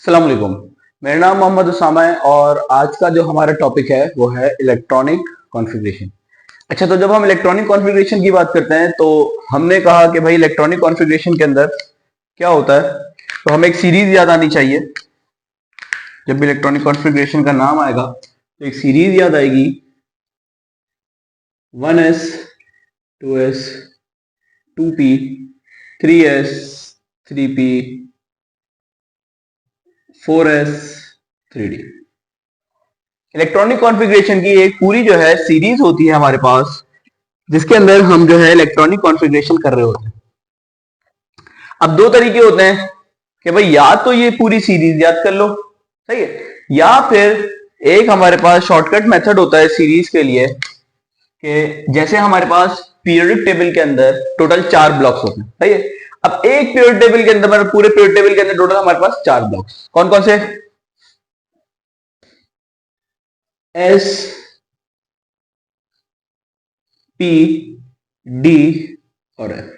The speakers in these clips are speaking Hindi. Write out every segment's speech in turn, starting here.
अस्सलाम वालेकुम। मेरा नाम मोहम्मद उसामा है और आज का जो हमारा टॉपिक है वो है इलेक्ट्रॉनिक कॉन्फ़िगरेशन। अच्छा, तो जब हम इलेक्ट्रॉनिक कॉन्फ़िगरेशन की बात करते हैं तो हमने कहा कि भाई इलेक्ट्रॉनिक कॉन्फ़िगरेशन के अंदर क्या होता है, तो हमें एक सीरीज याद आनी चाहिए। जब भी इलेक्ट्रॉनिक कॉन्फ़िगरेशन का नाम आएगा तो एक सीरीज याद आएगी, 1s 2s 2p 3s 3p 4s 3d। Electronic configuration की एक पूरी जो है सीरीज होती है हमारे पास, जिसके अंदर हम जो है इलेक्ट्रॉनिक कॉन्फ़िगरेशन कर रहे होते हैं। अब दो तरीके होते हैं कि भाई या तो ये पूरी सीरीज याद कर लो, सही है, या फिर एक हमारे पास शॉर्टकट मेथड होता है सीरीज के लिए कि जैसे हमारे पास पीरियोडिक टेबल के अंदर टोटल 4 ब्लॉक्स होते हैं, सही है। अब एक पीरियड टेबल के अंदर, मतलब पूरे पीरियड टेबल के अंदर टोटल हमारे पास 4 ब्लॉक्स कौन कौन से? एस पी डी और एफ,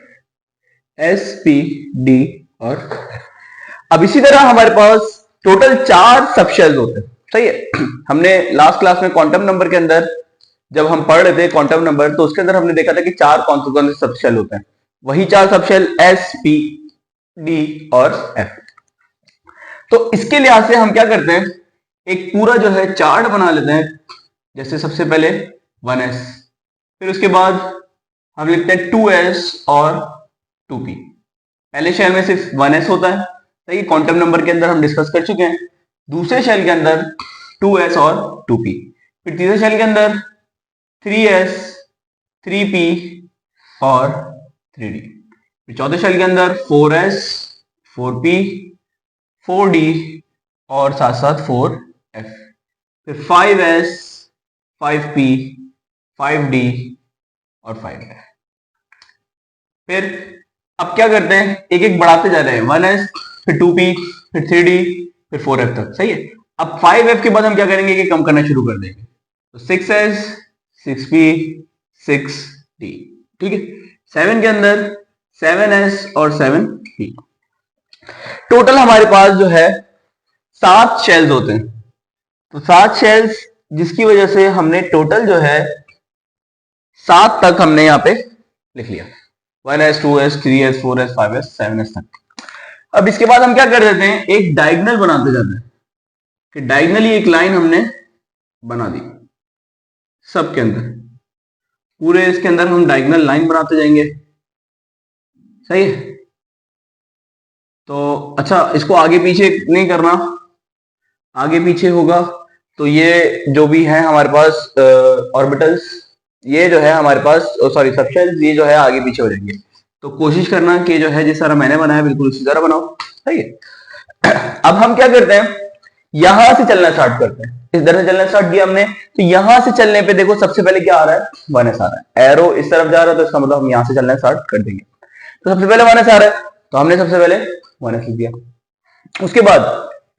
एस पी डी और एफ। अब इसी तरह हमारे पास टोटल 4 सब शेल्स होते हैं, सही है। हमने लास्ट क्लास में क्वांटम नंबर के अंदर जब हम पढ़ रहे थे क्वांटम नंबर, तो उसके अंदर हमने देखा था कि 4 कौन से सब शेल होते हैं। वही 4 सब शेल एस पी डी और एफ। तो इसके लिहाज से हम क्या करते हैं, एक पूरा जो है चार्ट बना लेते हैं। जैसे सबसे पहले 1s, फिर उसके बाद हम लिखते हैं 2s और 2p। पहले शेल में सिर्फ 1s होता है, सही, क्वांटम नंबर के अंदर हम डिस्कस कर चुके हैं। दूसरे शेल के अंदर 2s और 2p, फिर तीसरे शेल के अंदर 3s 3p और 3d, फिर चौथे शेल के अंदर 4s 4p 4d और साथ साथ 4f, फिर 5s 5p 5d और 5f। फिर अब क्या करते हैं, एक एक बढ़ाते जा रहे हैं, 1s फिर 2p फिर 3d फिर 4f तक, सही है। अब 5f के बाद हम क्या करेंगे कि कम करना शुरू कर देंगे, तो 6s 6p 6d, ठीक है। 7 के अंदर 7s और 7p। टोटल हमारे पास जो है 7 शेल्स होते हैं। तो 7 शेल्स, जिसकी वजह से हमने टोटल जो है 7 तक हमने यहां पे लिख लिया, 1s 2s 3s 4s 5s 7s तक। अब इसके बाद हम क्या कर देते हैं, एक डायगोनल बनाते जाते हैं कि डायगोनली एक लाइन हमने बना दी सबके अंदर, पूरे इसके अंदर हम डायगोनल लाइन बनाते जाएंगे, सही है। तो अच्छा, इसको आगे पीछे नहीं करना, आगे पीछे होगा तो ये जो भी है हमारे पास ऑर्बिटल्स, ये जो है हमारे पास, सॉरी सबशेल्स, ये जो है आगे पीछे हो जाएंगे। तो कोशिश करना कि जो है जिस तरह मैंने बनाया बिल्कुल उसी तरह बनाओ, सही है। अब हम क्या करते हैं, यहां से चलना स्टार्ट करते हैं। इस तरह से चलना स्टार्ट किया हमने, तो यहां से चलने पे देखो सबसे पहले क्या आ रहा है, 1s आ रहा है। एरो इस तरफ जा रहा है तो इसका मतलब हम यहां से चलना स्टार्ट कर देंगे। तो सबसे पहले 1s आ रहा है तो हमने सबसे पहले 1s लिख दिया। उसके बाद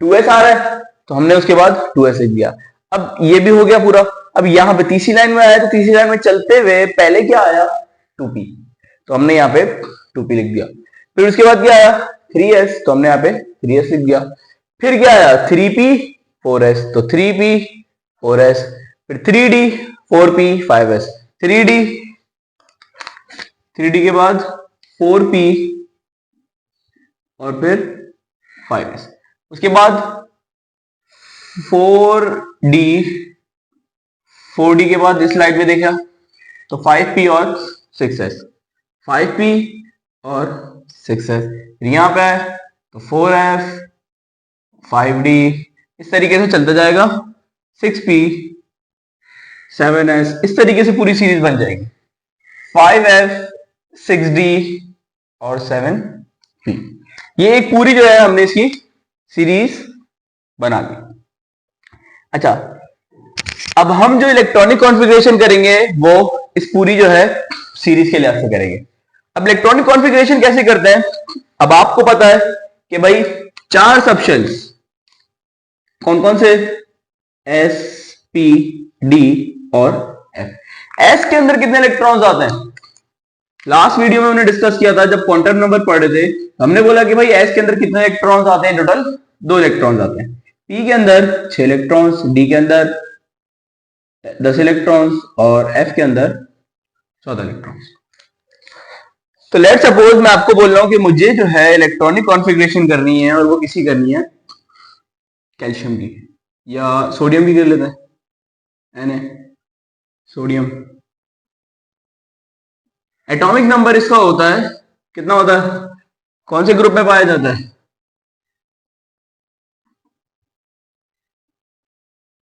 2s आ रहा है तो हमने उसके बाद 2s लिख दिया। अब ये भी हो गया पूरा। अब यहाँ पे तीसरी लाइन में आया तो तीसरी लाइन में चलते हुए पहले क्या आया, 2p, तो हमने यहाँ पे 2p लिख दिया। फिर उसके बाद क्या आया, 3s, तो हमने यहाँ पे 3s लिख दिया। फिर क्या आया, 3p 4s, तो 3p 4s, फिर 3d 4p 5s, 3d के बाद 4p और फिर 5s, उसके बाद 4d के बाद इस स्लाइड में देखा तो 5p और 6s, 5p और 6s, यहां पे तो 4f 5d, इस तरीके से चलता जाएगा, 6p 7s, इस तरीके से पूरी सीरीज बन जाएगी, 5f 6d और 7p। ये एक पूरी जो है हमने इसकी सीरीज बना दी। अच्छा, अब हम जो इलेक्ट्रॉनिक कॉन्फ़िगरेशन करेंगे वो इस पूरी जो है सीरीज के लिहाज से करेंगे। अब इलेक्ट्रॉनिक कॉन्फ़िगरेशन कैसे करते हैं, अब आपको पता है कि भाई 4 सब शेल्स कौन कौन से, एस पी डी और एफ। एस के अंदर कितने इलेक्ट्रॉन्स आते हैं, लास्ट वीडियो में हमने डिस्कस किया था, जब क्वांटम नंबर पढ़ रहे थे हमने बोला कि भाई एस के अंदर कितने इलेक्ट्रॉन्स आते हैं, टोटल 2 इलेक्ट्रॉन्स आते हैं। पी के अंदर 6 इलेक्ट्रॉन्स, डी के अंदर 10 इलेक्ट्रॉन्स और एफ के अंदर 14 इलेक्ट्रॉन्स। तो लेट सपोज मैं आपको बोल रहा हूं कि मुझे जो है इलेक्ट्रॉनिक कॉन्फ़िगरेशन करनी है और वो किसी करनी है कैल्शियम की या सोडियम की कर लेते हैं, Na सोडियम। एटॉमिक नंबर इसका होता है कितना होता है, कौन से ग्रुप में पाया जाता है?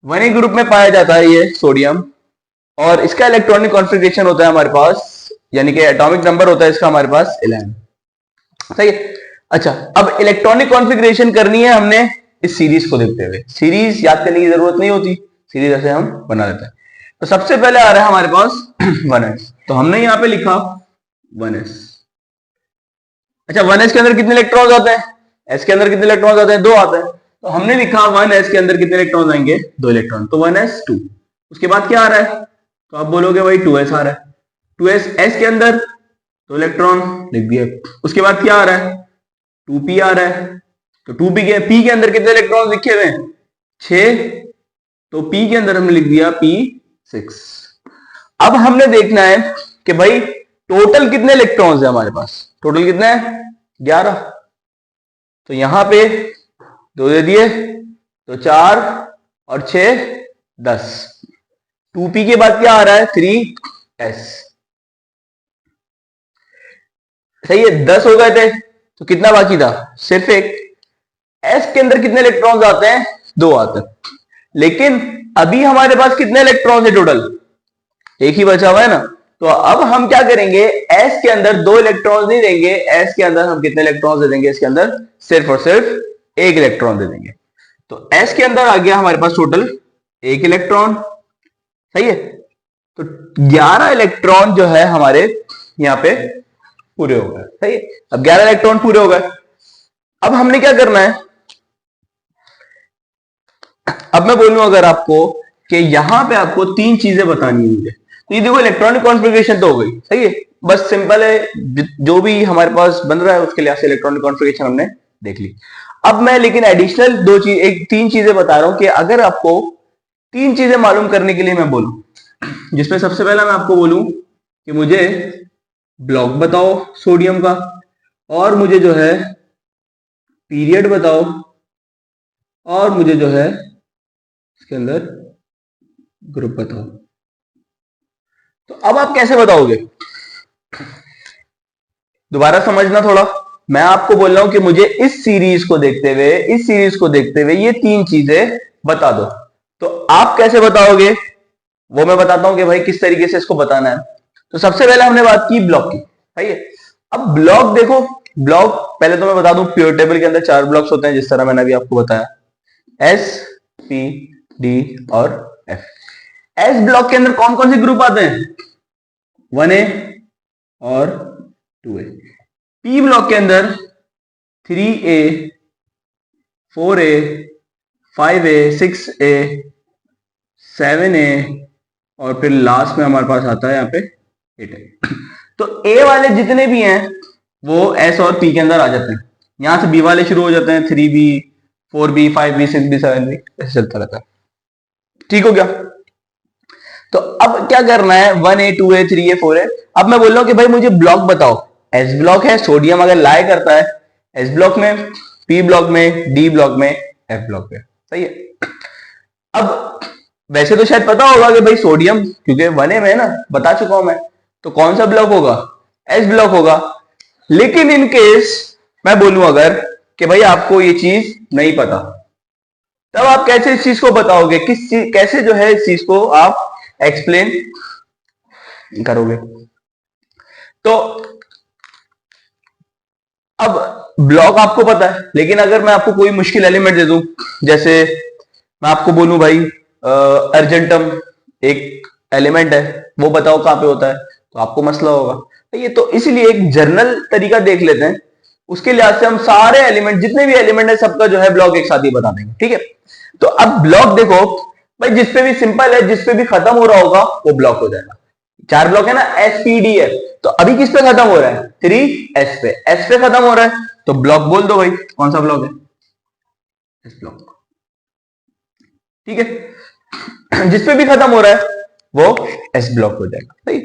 1A ग्रुप में पाया जाता है ये सोडियम, और इसका इलेक्ट्रॉनिक कॉन्फ़िगरेशन होता है हमारे पास, यानी कि एटॉमिक नंबर होता है इसका हमारे पास 11। सही है। अच्छा, अब इलेक्ट्रॉनिक कॉन्फ़िगरेशन करनी है हमने इस सीरीज को देखते हुए। सीरीज याद करने की जरूरत नहीं होती, सीरीज ऐसे हम बना लेते हैं। तो सबसे पहले आ रहा है हमारे पास 1s, तो हमने यहां पे लिखा 1s। अच्छा, 1s के अंदर कितने इलेक्ट्रॉन्स आते हैं? s के अंदर कितने इलेक्ट्रॉन्स आते हैं? 2 आते हैं। तो हमने लिखा 1s के अंदर कितने इलेक्ट्रॉन्स आएंगे? 2 इलेक्ट्रॉन। तो 1s 2। उसके बाद क्या आ रहा है? तो आप बोलोगे भाई 2s आ रहा है। 2s, s के अंदर 2 इलेक्ट्रॉन लिख दिया। उसके बाद क्या आ रहा है? 2p आ रहा है। तो 2p के p के अंदर कितने इलेक्ट्रॉन लिखे हुए हैं? 6। तो p के अंदर हमने लिख दिया p6। अब हमने देखना है कि भाई टोटल कितने इलेक्ट्रॉन्स है हमारे पास। टोटल कितने हैं? 11। तो यहां पे 2 दे दिए तो 4 और 6 10। 2p के बाद क्या आ रहा है? 3s। सही है, 10 हो गए थे तो कितना बाकी था? सिर्फ एक। s के अंदर कितने इलेक्ट्रॉन्स आते हैं? 2 आते हैं। लेकिन अभी हमारे पास कितने इलेक्ट्रॉन्स है टोटल? एक ही बचा हुआ है ना। तो अब हम क्या करेंगे, s के अंदर 2 इलेक्ट्रॉन्स नहीं देंगे, s के अंदर हम कितने इलेक्ट्रॉन्स दे देंगे? इसके अंदर सिर्फ और सिर्फ 1 इलेक्ट्रॉन दे देंगे। तो s के अंदर आ गया हमारे पास टोटल 1 इलेक्ट्रॉन। सही है। तो 11 इलेक्ट्रॉन जो है हमारे यहां पे पूरे हो गए। सही है। अब 11 इलेक्ट्रॉन पूरे हो गए। अब हमने क्या करना है, अब मैं बोलूं अगर आपको कि यहां पे आपको 3 चीजें बतानी है मुझे। तो ये देखो इलेक्ट्रॉनिक कॉन्फ़िगरेशन तो हो गई। सही है, बस सिंपल है, जो भी हमारे पास बन रहा है उसके लिए से इलेक्ट्रॉनिक कॉन्फ़िगरेशन हमने देख ली। अब मैं लेकिन एडिशनल 3 चीजें बता रहा हूं कि अगर आपको 3 चीजें मालूम करने के लिए मैं बोलूं, जिसमें सबसे पहला मैं आपको बोलूं कि मुझे ब्लॉक बताओ सोडियम का, और मुझे जो है पीरियड बताओ, और मुझे जो है इसके अंदर ग्रुप बताओ। तो अब आप कैसे बताओगे? दोबारा समझना थोड़ा। मैं आपको बोल रहा हूं कि मुझे इस सीरीज को देखते हुए ये 3 चीजें बता दो। तो आप कैसे बताओगे वो मैं बताता हूं कि भाई किस तरीके से इसको बताना है। तो सबसे पहले हमने बात की ब्लॉक की। सही है। अब ब्लॉक देखो, ब्लॉक पहले तो मैं बता दूं प्योर टेबल के अंदर 4 ब्लॉक्स होते हैं, जिस तरह मैंने अभी आपको बताया, S, P, D और F। S ब्लॉक के अंदर कौन कौन से ग्रुप आते हैं? 1A और 2A। P ब्लॉक के अंदर 3A, 4A, 5A, 6A, 7A और फिर लास्ट में हमारे पास आता है यहाँ पे 8A। तो A वाले जितने भी हैं वो S और P के अंदर आ जाते हैं। यहां से B वाले शुरू हो जाते हैं, 3B, 4B, 5B, 6B, 7B, ऐसे चलता रहता है। ठीक हो गया। तो अब क्या करना है, 1A, 2A, 3A, 4A। अब मैं बोल रहा हूं कि भाई मुझे ब्लॉक बताओ। S ब्लॉक है, सोडियम अगर लाए करता है S ब्लॉक में, P ब्लॉक में, D ब्लॉक में, F ब्लॉक में। सही है। अब वैसे तो शायद पता होगा कि भाई सोडियम, क्योंकि 1A में है ना, बता चुका हूं मैं, तो कौन सा ब्लॉक होगा? S ब्लॉक होगा। लेकिन इन केस मैं बोलूं अगर कि भाई आपको ये चीज नहीं पता, तब आप कैसे इस चीज को बताओगे? कैसे जो है इस चीज को आप एक्सप्लेन करोगे? तो अब ब्लॉक आपको पता है, लेकिन अगर मैं आपको कोई मुश्किल एलिमेंट दे दूं, जैसे मैं आपको बोलूं भाई अर्जेंटम एक एलिमेंट है, वो बताओ कहां पे होता है, तो आपको मसला होगा। ये तो इसलिए एक जर्नल तरीका देख लेते हैं, उसके लिहाज से हम सारे एलिमेंट, जितने भी एलिमेंट है, सबका जो है ब्लॉक एक साथ ही बता देंगे। ठीक है। तो अब ब्लॉक देखो भाई, जिसपे भी सिंपल है, जिसपे भी खत्म हो रहा होगा वो ब्लॉक हो जाएगा। 4 ब्लॉक है ना, SPD है, तो अभी किस पे खत्म हो रहा है? 3S पे। S पे खत्म हो रहा है, तो ब्लॉक बोल दो भाई, कौन सा ब्लॉक है? S block. ठीक है, जिसपे भी खत्म हो रहा है वो एस ब्लॉक हो जाएगा। सही।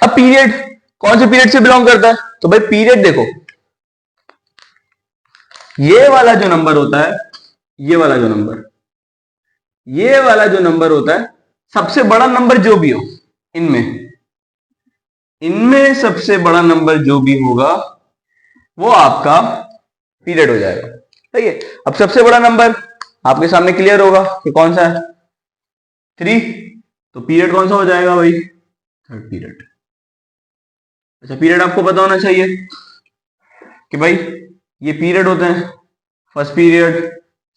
अब पीरियड कौन से पीरियड से बिलोंग करता है? तो भाई पीरियड देखो, ये वाला जो नंबर होता है, ये वाला जो नंबर, ये वाला जो नंबर होता है, सबसे बड़ा नंबर जो भी हो इनमें, इनमें सबसे बड़ा नंबर जो भी होगा वो आपका पीरियड हो जाएगा। सही है। अब सबसे बड़ा नंबर आपके सामने क्लियर होगा कि कौन सा है, 3। तो पीरियड कौन सा हो जाएगा भाई? Third period. अच्छा, पीरियड आपको पता होना चाहिए कि भाई ये पीरियड होते हैं, first period,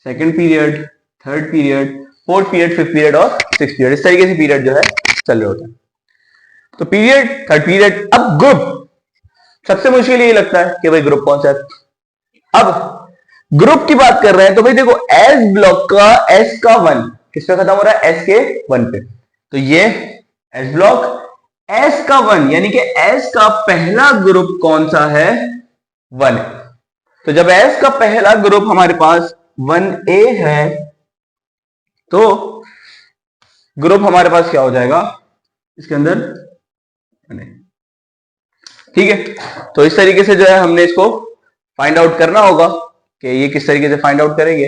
second period, third period, fourth period, fifth period और सिक्स्थ पीरियड। इस तरीके से पीरियड जो है चल रहे होते हैं। तो पीरियड, थर्ड पीरियड। अब ग्रुप, सबसे मुश्किल ये लगता है कि भाई ग्रुप कौन सा है। अब ग्रुप की बात कर रहे हैं तो भाई देखो, एस ब्लॉक का एस का 1 किस पे खत्म हो रहा है? एस के 1 पे। तो ये एस ब्लॉक एस का 1, यानी कि एस का पहला ग्रुप कौन सा है? 1। तो जब एस का पहला ग्रुप हमारे पास 1A है तो ग्रुप हमारे पास क्या हो जाएगा इसके अंदर? ठीक है। तो इस तरीके से जो है हमने इसको फाइंड आउट करना होगा कि ये किस तरीके से फाइंड आउट करेंगे।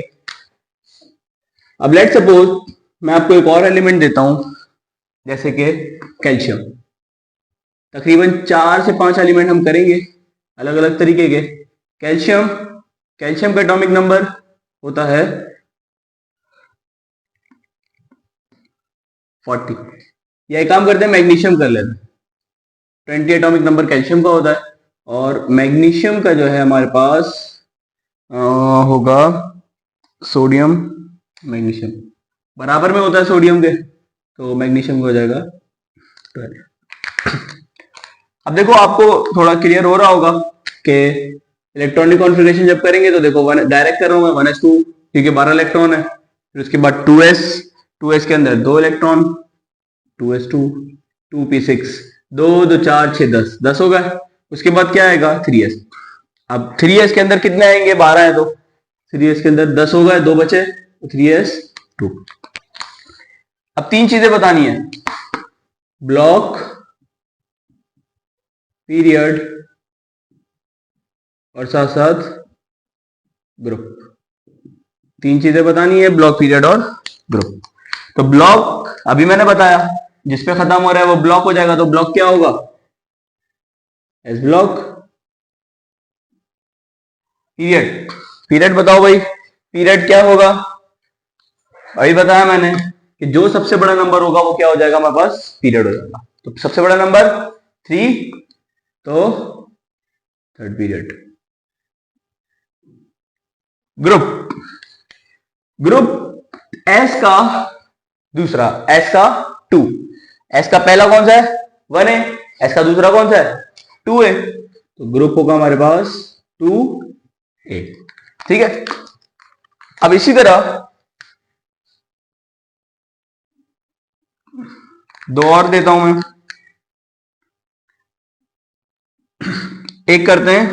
अब लेट सपोज मैं आपको एक और एलिमेंट देता हूं, जैसे कि कैल्शियम। तकरीबन 4 से 5 एलिमेंट हम करेंगे अलग अलग तरीके के। कैल्शियम, कैल्शियम का एटॉमिक नंबर होता है 40। या एक काम करते हैं, मैग्नीशियम कर लेते हैं। 20 एटॉमिक नंबर कैल्शियम का होता है और मैग्नीशियम का जो है हमारे पास होगा, सोडियम मैग्नीशियम बराबर में होता है सोडियम के, तो मैग्नीशियम हो जाएगा 12। अब देखो आपको थोड़ा क्लियर हो रहा होगा कि इलेक्ट्रॉनिक कॉन्फ़िगरेशन जब करेंगे तो देखो डायरेक्ट कर रहा हूं मैं 1s2 क्योंकि 12 इलेक्ट्रॉन है। फिर उसके बाद 2s के अंदर 2 इलेक्ट्रॉन, 2s2 2p6, 2 2 4 6 10 हो गए। उसके बाद क्या आएगा? 3s। अब 3s के अंदर कितने आएंगे? 12 है तो 3s के अंदर 10 हो गए, 2 बचे, 3s2। अब 3 चीजें बतानी है, ब्लॉक, पीरियड और साथ साथ ग्रुप। 3 चीजें बतानी है, ब्लॉक, पीरियड और ग्रुप। तो ब्लॉक अभी मैंने बताया, जिसपे खत्म हो रहा है वो ब्लॉक हो जाएगा। तो ब्लॉक क्या होगा? S block. पीरियड, पीरियड बताओ भाई, पीरियड क्या होगा? अभी बताया मैंने कि जो सबसे बड़ा नंबर होगा वो क्या हो जाएगा हमारे पास? पीरियड हो जाएगा। तो सबसे बड़ा नंबर 3, तो third period. Group, group S का दूसरा, एस का 2। एस का पहला कौन सा है? 1 है। एस का दूसरा कौन सा है? 2 है। तो ग्रुप होगा हमारे पास 2A। ठीक है। अब इसी तरह 2 और देता हूं मैं। एक करते हैं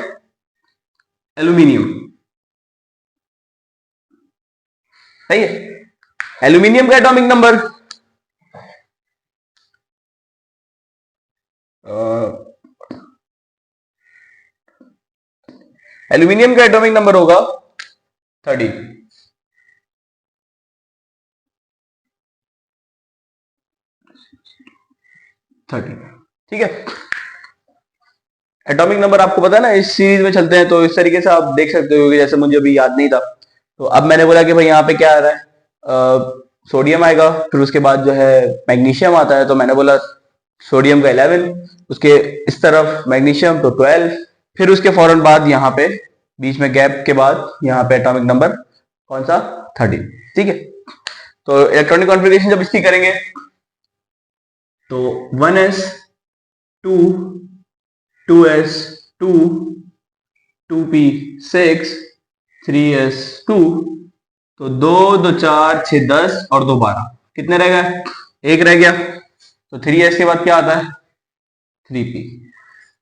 एल्यूमिनियम। सही है। एल्यूमिनियम का एटॉमिक नंबर एल्यूमिनियम का एटॉमिक नंबर होगा 13। ठीक है। एटॉमिक नंबर आपको पता है ना, इस सीरीज में चलते हैं तो इस तरीके से आप देख सकते हो, जैसे मुझे अभी याद नहीं था। तो अब मैंने बोला कि भाई यहाँ पे क्या आ रहा है, सोडियम आएगा, फिर उसके बाद जो है मैग्नीशियम आता है, तो मैंने बोला सोडियम का 11, उसके इस तरफ मैग्नीशियम तो 12, फिर उसके फौरन बाद यहाँ पे बीच में गैप के बाद यहाँ पे एटॉमिक नंबर कौन सा? 13। ठीक है। तो इलेक्ट्रॉनिक कॉन्फ़िगरेशन जब इसकी करेंगे तो 1s 2 2s 2 2p6 3s2, तो 2 2 4 6 10 और 2 12, कितने रह गए? एक रह गया। तो 3s के बाद क्या आता है? 3p।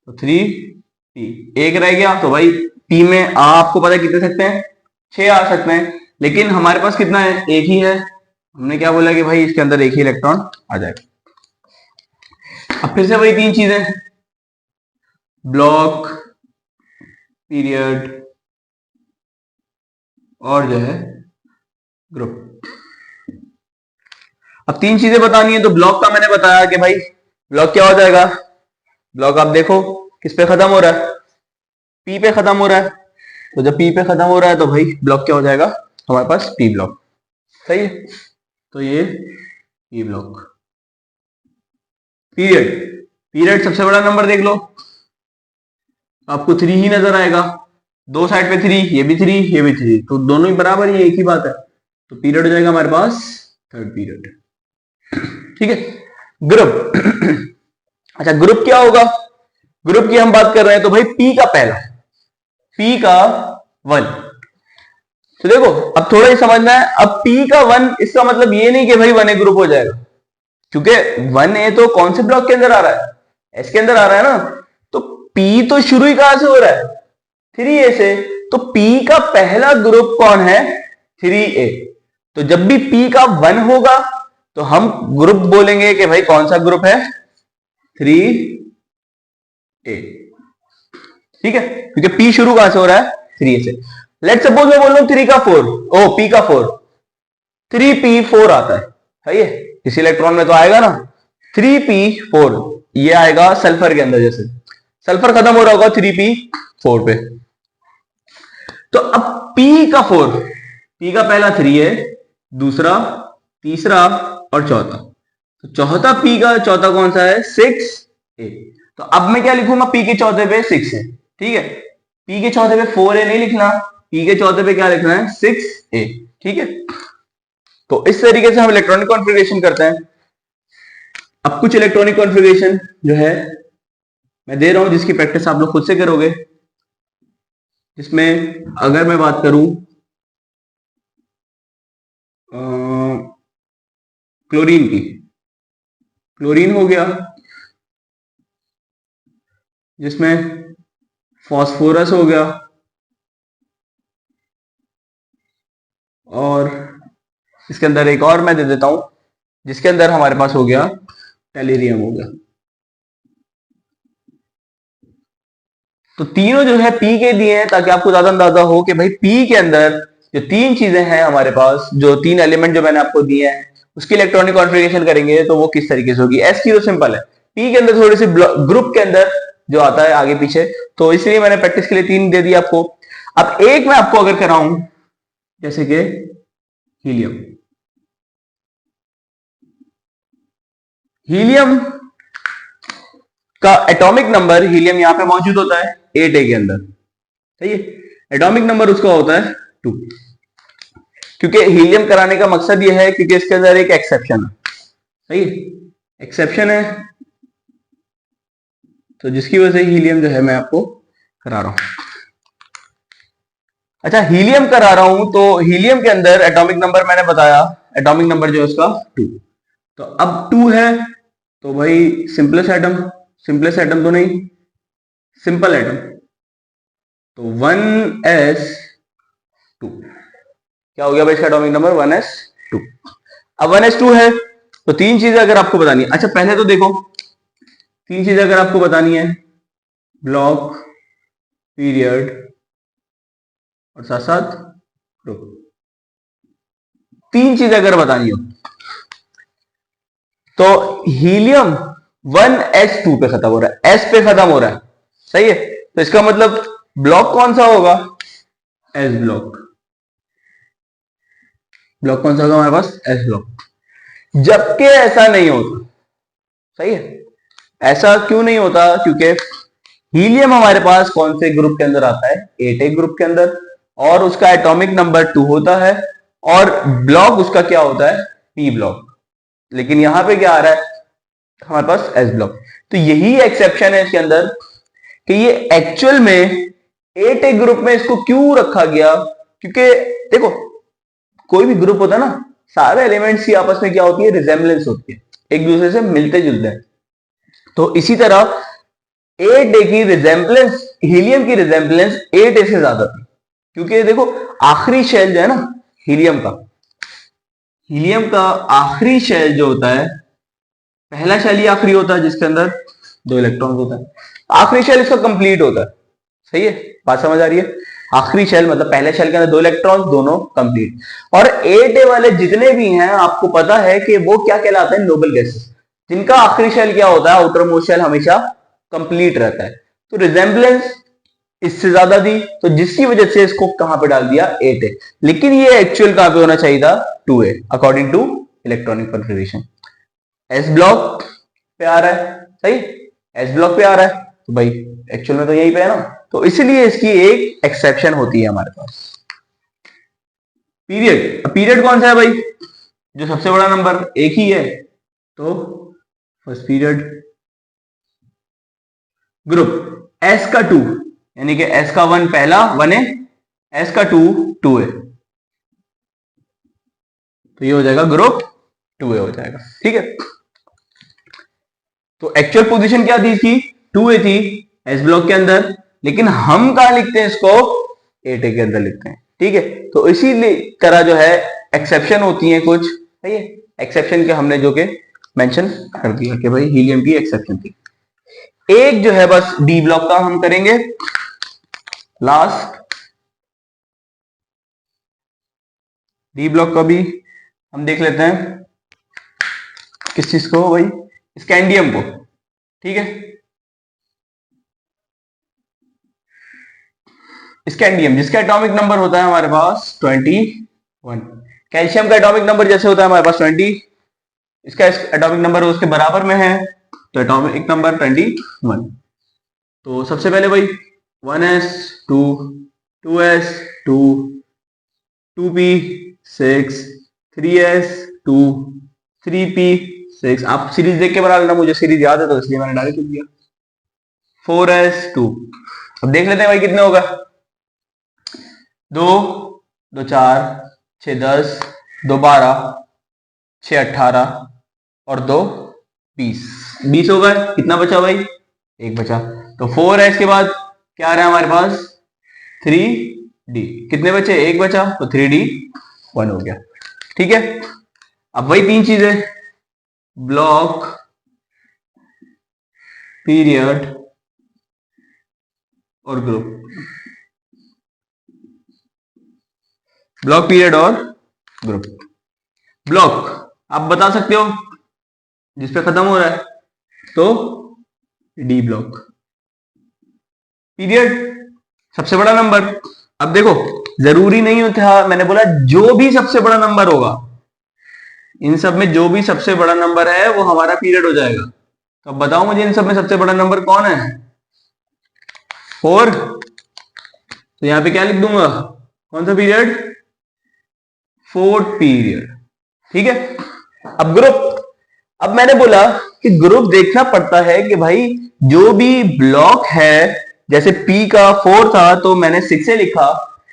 तो 3p एक रह गया। तो भाई p में आपको पता है कितने सकते हैं? 6 आ सकते हैं। लेकिन हमारे पास कितना है, एक ही है। हमने क्या बोला कि भाई इसके अंदर एक ही इलेक्ट्रॉन आ जाएगा। अब फिर से वही तीन चीजें, ब्लॉक, पीरियड और जो है ग्रुप। अब तीन चीजें बतानी है। तो ब्लॉक का मैंने बताया कि भाई ब्लॉक क्या हो जाएगा, ब्लॉक आप देखो किस पे खत्म हो रहा है, पी पे खत्म हो रहा है। तो जब पी पे खत्म हो रहा है तो भाई ब्लॉक क्या हो जाएगा हमारे पास, पी ब्लॉक। सही है, तो ये पी ब्लॉक। पीरियड, पीरियड सबसे बड़ा नंबर देख लो, आपको 3 ही नजर आएगा, दो साइड पे 3, ये भी 3 ये भी 3, तो दोनों ही बराबर, ये एक ही बात है। तो पीरियड हो जाएगा हमारे पास थर्ड पीरियड। ठीक है। ग्रुप अच्छा ग्रुप क्या होगा, ग्रुप की हम बात कर रहे हैं तो भाई पी का पहला, पी का 1। तो देखो अब थोड़ा ही समझना है, अब पी का 1 इसका मतलब ये नहीं कि भाई 1A ग्रुप हो जाएगा, क्योंकि 1A तो कौन से ब्लॉक के अंदर आ रहा है, एस के अंदर आ रहा है ना। तो पी तो शुरू ही कहां से हो रहा है, 3A से। तो पी का पहला ग्रुप कौन है, 3A। तो जब भी पी का 1 होगा तो हम ग्रुप बोलेंगे कि भाई कौन सा ग्रुप है, 3A। ठीक है, क्योंकि पी शुरू कहां से हो रहा है, 3A से। लेट सपोज मैं बोल रहा हूं 3 का 4, ओ पी का 4, 3p4 आता है, सही है, इस इलेक्ट्रॉन में तो आएगा ना 3p4, ये आएगा सल्फर के अंदर, जैसे सल्फर खत्म हो रहा होगा 3p4 पे। तो अब p का 4, p का पहला 3 है, दूसरा, तीसरा और चौथा। तो चौथा p का चौथा कौन सा है, 6A। तो अब मैं क्या लिखूंगा, p के चौथे पे 6 है, ठीक है, p के चौथे पे 4A नहीं लिखना, p के चौथे पे क्या लिखना है, 6A। ठीक है, तो इस तरीके से हम इलेक्ट्रॉनिक कॉन्फ़िगरेशन करते हैं। अब कुछ इलेक्ट्रॉनिक कॉन्फ़िगरेशन जो है मैं दे रहा हूं, जिसकी प्रैक्टिस आप लोग खुद से करोगे। जिसमें अगर मैं बात करूं क्लोरीन की, क्लोरीन हो गया, जिसमें फास्फोरस हो गया, और इसके अंदर एक और मैं दे देता हूं, जिसके अंदर हमारे पास हो गया टेलीरियम हो गया। तो तीनों जो है पी के दिए हैं, ताकि आपको ज्यादा अंदाजा हो कि भाई पी के अंदर जो तीन चीजें हैं हमारे पास, जो तीन एलिमेंट जो मैंने आपको दिए हैं, उसकी इलेक्ट्रॉनिक कॉन्फ़िगरेशन करेंगे तो वो किस तरीके से होगी। एस की तो सिंपल है, पी के अंदर थोड़ी सी ग्रुप के अंदर जो आता है आगे पीछे, तो इसलिए मैंने प्रैक्टिस के लिए 3 दे दिया आपको। अब एक मैं आपको अगर कराऊं, जैसे कि हीलियम, हीलियम का एटॉमिक नंबर, हीलियम यहां पे मौजूद होता है 8A के अंदर, सही है, एटॉमिक नंबर उसका होता है 2। क्योंकि हीलियम कराने का मकसद यह है क्योंकि इसके अंदर एक एक्सेप्शन है, सही है, एक्सेप्शन है, तो जिसकी वजह से हीलियम जो है मैं आपको करा रहा हूं। अच्छा हीलियम करा रहा हूं, तो हीलियम के अंदर एटॉमिक नंबर मैंने बताया, एटॉमिक नंबर जो है उसका 2। तो अब 2 है तो भाई सिंपलेस्ट एटम, सिंपलेस्ट एटम तो नहीं, सिंपल एटम, तो 1s2 क्या हो गया भाई इसका एटॉमिक नंबर, 1s2। अब 1s2 है तो तीन चीजें अगर आपको बतानी है, अच्छा पहले तो देखो तीन चीजें अगर आपको बतानी है, ब्लॉक, पीरियड और साथ साथ ग्रुप, तीन चीजें अगर बतानी हो तो हीलियम 1s2 पे खत्म हो रहा है, s पे खत्म हो रहा है, सही है, तो इसका मतलब ब्लॉक कौन सा होगा, s ब्लॉक। ब्लॉक कौन सा होगा हमारे पास, s ब्लॉक। जबकि ऐसा नहीं होता, सही है, ऐसा क्यों नहीं होता, क्योंकि हीलियम हमारे पास कौन से ग्रुप के अंदर आता है, 8A ग्रुप के अंदर, और उसका एटॉमिक नंबर 2 होता है, और ब्लॉक उसका क्या होता है, p ब्लॉक। लेकिन यहां पे क्या आ रहा है हमारे पास, s ब्लॉक। तो यही एक्सेप्शन है इसके अंदर कि ये एक्चुअल में 8A ग्रुप में इसको क्यों रखा गया, क्योंकि देखो कोई भी ग्रुप होता है ना, सारे एलिमेंट्स की आपस में क्या होती है, रिजेम्बलेंस होती है, एक दूसरे से मिलते जुलते हैं। तो इसी तरह 8A की रिजेम्बलेंस, हीलियम की रिजेम्बलेंस 8A से ज्यादा थी, क्योंकि देखो आखिरी शेल जो है ना, हीलियम का, हीलियम का आखिरी शेल जो होता है, पहला शेल ही आखिरी होता है जिसके अंदर 2 इलेक्ट्रॉन होता है, आखिरी शेल इसका कंप्लीट होता है। सही है, बात समझ आ रही है? आखिरी शेल मतलब पहले शेल के अंदर 2 इलेक्ट्रॉन, दोनों कंप्लीट। और 8a वाले जितने भी हैं आपको पता है कि वो क्या कहलाते हैं, नोबल गैसेस, जिनका आखिरी शेल क्या होता है, आउटर मोस्ट शेल हमेशा कंप्लीट रहता है। तो रिजेम्बलेंस इससे ज्यादा दी, तो जिसकी वजह से इसको कहां पे डाल दिया, 8a, लेकिन ये एक्चुअल कहां पे होना चाहिए था, 2a, according to electronic configuration. S block पे आ रहा है, सही, एस ब्लॉक पे आ रहा है, तो भाई एक्चुअल में तो यहीं पे है ना, तो इसलिए इसकी एक एक्सेप्शन होती है हमारे पास। पीरियड, पीरियड कौन सा है भाई, जो सबसे बड़ा नंबर एक ही है, तो फर्स्ट पीरियड। ग्रुप एस का 2, यानी कि एस का 1 पहला 1a, एस का 2 2a, तो ये हो जाएगा ग्रुप 2a हो जाएगा। ठीक है, तो एक्चुअल पोजीशन क्या थी इसकी, 2a थी एस ब्लॉक के अंदर, लेकिन हम कहां लिखते हैं इसको, 8a के अंदर लिखते हैं। ठीक है, तो इसी तरह जो है एक्सेप्शन होती है कुछ, सही है, एक्सेप्शन के हमने जो के मेंशन कर दिया कि भाई हीलियम की एक्सेप्शन थी। एक जो है बस डी ब्लॉक का हम करेंगे लास्ट, डी ब्लॉक का भी हम देख लेते हैं, किस चीज को भाई, स्कैंडियम को। ठीक है, स्कैंडियम जिसका एटॉमिक नंबर होता है हमारे पास 21, कैल्शियम का एटॉमिक नंबर जैसे होता है हमारे पास 20, इसका एटॉमिक नंबर उसके बराबर में है, तो एटॉमिक नंबर 21। तो सबसे पहले भाई 1s2 2s2 2p6 3s2 3p6, आप सीरीज देख के बना लेना, मुझे सीरीज याद है तो इसलिए मैंने डायरेक्ट लिख दिया। 4s2, अब देख लेते हैं भाई कितने होगा, 2 2 4 6 10 2 12 6 18 और 2 20, 20 हो गए। कितना बचा भाई, एक बचा, तो 4s के बाद क्या आ रहा है हमारे पास, 3d, कितने बचे, एक बचा, तो 3d1 हो गया। ठीक है, अब वही 3 चीजें, ब्लॉक, पीरियड और ग्रुप, ब्लॉक पीरियड और ग्रुप। ब्लॉक आप बता सकते हो जिसपे खत्म हो रहा है, तो डी ब्लॉक। पीरियड सबसे बड़ा नंबर, अब देखो जरूरी नहीं होता, मैंने बोला जो भी सबसे बड़ा नंबर होगा, इन सब में जो भी सबसे बड़ा नंबर है वो हमारा पीरियड हो जाएगा। तो अब बताओ मुझे इन सब में सबसे बड़ा नंबर कौन है, 4, तो यहां पे क्या लिख दूंगा, कौन सा पीरियड, 4th पीरियड। ठीक है, अब ग्रुप, अब मैंने बोला कि ग्रुप देखना पड़ता है कि भाई जो भी ब्लॉक है, जैसे P का 4 था तो मैंने 6 लिखा,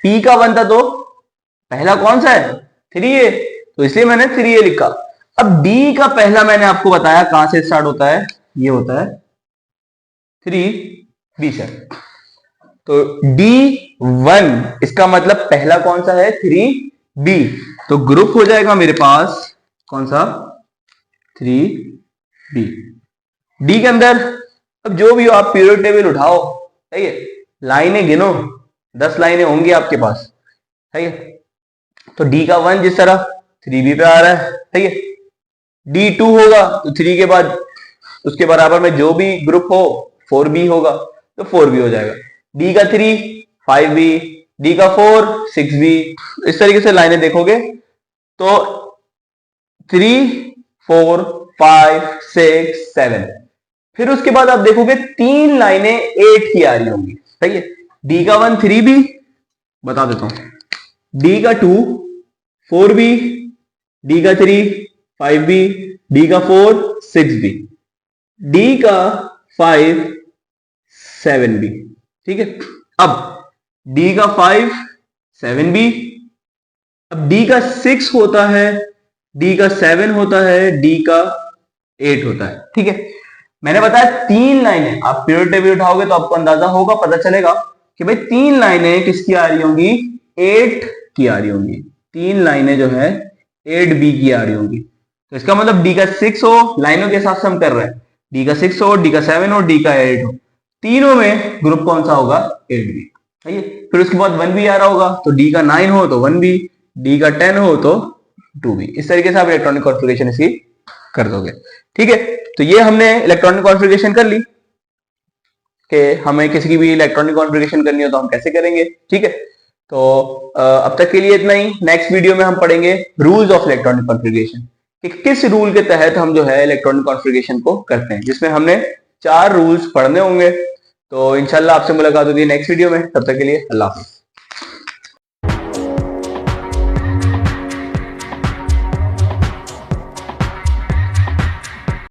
P का 1 था तो पहला कौन सा है, 3a, तो इसलिए मैंने 3a लिखा। अब D का पहला मैंने आपको बताया कहां से स्टार्ट होता है, ये होता है 3b से, तो D1 इसका मतलब पहला कौन सा है, 3b, तो ग्रुप हो जाएगा मेरे पास कौन सा, 3b। डी के अंदर अब जो भी हो आप पीरियड टेबल उठाओ, सही है, लाइनें गिनो, 10 लाइनें होंगी आपके पास, सही है, तो डी का 1 जिस तरह 3b पे आ रहा है, सही है, D2 होगा तो 3 के बाद उसके बराबर में जो भी ग्रुप हो 4b होगा, तो 4b हो जाएगा, D का 3 5b, D का 4 6b, इस तरीके से लाइनें देखोगे तो 3 4 5 6 7, फिर उसके बाद आप देखोगे 3 लाइनें 8 की आ रही होंगी, सही है, D का 1 3b, बता देता हूं, D का 2 4b, D का 3 5b, D का 4 6b, D का 5 7b। ठीक है, अब D का 5 7b, अब D का 6 होता है, D का 7 होता है, D का 8 होता है। ठीक है, मैंने बताया 3 लाइनें, आप पीरियड टेबल उठाओगे तो आपको अंदाजा होगा, पता चलेगा कि भाई 3 लाइनें किसकी आ रही होंगी, 8 की आ रही होंगी, 3 लाइनें जो है 8b की आ रही होंगी। तो इसका मतलब d का 6 हो, लाइनों के हिसाब से हम कर रहे हैं, d का 6 हो, d का 7 हो, d का 8 हो, तीनों में ग्रुप कौन सा होगा? 8b। फिर उसके बाद 1b आ रहा होगा, तो d का 9 हो तो 1b, d का 10 हो तो 2b। इस तरीके से आप इलेक्ट्रॉनिक कॉन्फ़िगरेशन इसकी कर दोगे। ठीक है, तो ये हमने इलेक्ट्रॉनिक कॉन्फ़िगरेशन कर ली कि हमें किसी की भी इलेक्ट्रॉनिक कॉन्फ़िगरेशन करनी हो तो हम कैसे करेंगे। ठीक है, तो अब तक के लिए इतना ही। नेक्स्ट वीडियो में हम पढ़ेंगे रूल्स ऑफ इलेक्ट्रॉनिक कॉन्फ़िगरेशन, कि किस रूल के तहत हम जो है इलेक्ट्रॉनिक कॉन्फ़िगरेशन को करते हैं, जिसमें हमने 4 रूल्स पढ़ने होंगे। तो इंशाल्लाह आपसे मुलाकात होगी नेक्स्ट वीडियो में। तब तक के लिए अल्लाह हाफ़िज़।